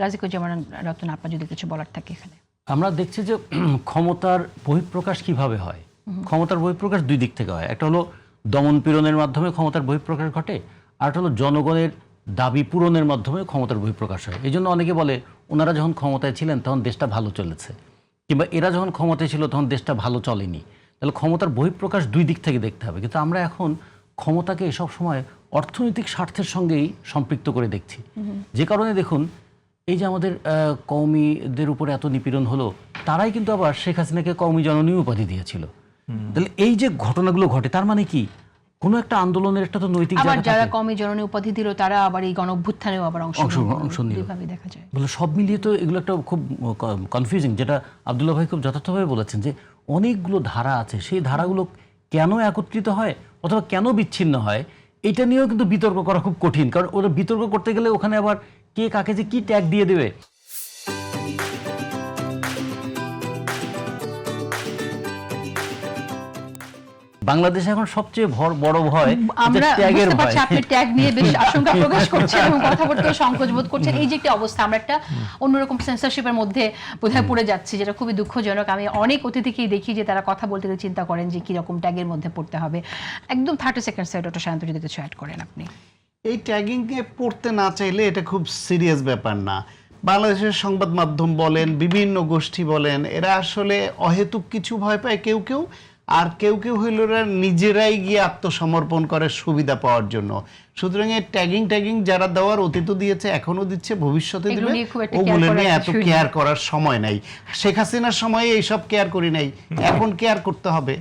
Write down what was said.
রাজিকুজ্জামান রতন, আপনার যদি কিছু বলার থাকে এখানে। আমরা দেখছি যে ক্ষমতার বহিঃপ্রকাশ কিভাবে হয়। ক্ষমতার বহিঃপ্রকাশ দুই দিক থেকে হয়। একটা হলো দমন পীড়নের মাধ্যমে ক্ষমতার বহিঃপ্রকাশ ঘটে, আর একটা হলো জনগণের দাবি পূরণের মাধ্যমে ক্ষমতার বহিঃপ্রকাশ হয়। এই জন্য অনেকে বলে ওনারা যখন ক্ষমতায় ছিলেন তখন দেশটা ভালো চলেছে, কিংবা এরা যখন ক্ষমতায় ছিল তখন দেশটা ভালো চলেনি। তাহলে ক্ষমতার বহিঃপ্রকাশ দুই দিক থেকে দেখতে হবে। কিন্তু আমরা এখন ক্ষমতাকে সব সময় অর্থনৈতিক স্বার্থের সঙ্গেই সম্পৃক্ত করে দেখছি। যে কারণে দেখুন এই যে আমাদের কওমিদের উপরে এত নিপীড়ন হলো, তারাই কিন্তু আবার শেখ হাসিনাকে কওমি জননী উপাধি দিয়েছিল। তাহলে এই যে ঘটনাগুলো ঘটে তার মানে কি কোনো একটা আন্দোলনের একটা তো নৈতিক আবার যারা কওমি জননী উপাধি দিল তারা আবার এই গণঅভ্যুত্থানেও আবার অংশ নিল, দুইভাবে দেখা যায়। বলে সব মিলিয়ে তো এগুলো একটা খুব কনফিউজিং, যেটা আব্দুল্লাহ ভাই খুব যথার্থভাবে বলেছেন যে অনেকগুলো ধারা আছে, সেই ধারাগুলো কেন একত্রিত হয় অথবা কেন বিচ্ছিন্ন হয় এটা নিয়েও কিন্তু বিতর্ক করা খুব কঠিন। কারণ ওরা বিতর্ক করতে গেলে ওখানে আবার কে কাকে যে কি ট্যাগ দিয়ে দেবে। বাংলাদেশে এখন সবচেয়ে বড় ভয় ট্যাগের ভয়। আপনি ট্যাগ নিয়ে বেশ আশঙ্কা প্রকাশ করছেন এবং কথা বলতে সংকোচ বোধ করছেন। এই যে একটা অবস্থা, আমরা একটা অন্যরকম সেন্সরশিপের মধ্যে বোধহয় পড়ে যাচ্ছি, যেটা খুবই দুঃখজনক। আমি অনেক অতিথিকেই দেখি যে তারা কথা বলতে চিন্তা করেন যে কিরকম ট্যাগের মধ্যে পড়তে হবে। একদম 30 সেকেন্ড ডক্টর শান্ত যদি কিছু অ্যাড করেন আপনি। এই ট্যাগিংকে পড়তে না চাইলে এটা খুব সিরিয়াস ব্যাপার না। বাংলাদেশের সংবাদ মাধ্যম বলেন, বিভিন্ন গোষ্ঠী বলেন, এরা আসলে অহেতুক কিছু ভয় পায় কেউ কেউ, আর কেউ কেউ হইল এরা নিজেরাই গিয়ে আত্মসমর্পণ করে সুবিধা পাওয়ার জন্য। সুতরাং এই ট্যাগিং যারা দেওয়ার অতীত দিয়েছে, এখনো দিচ্ছে, ভবিষ্যতে দিবে, ওগুলো নিয়ে এত কেয়ার করার সময় নাই। শেখ হাসিনার সময়ে এইসব কেয়ার করি নাই, এখন কেয়ার করতে হবে।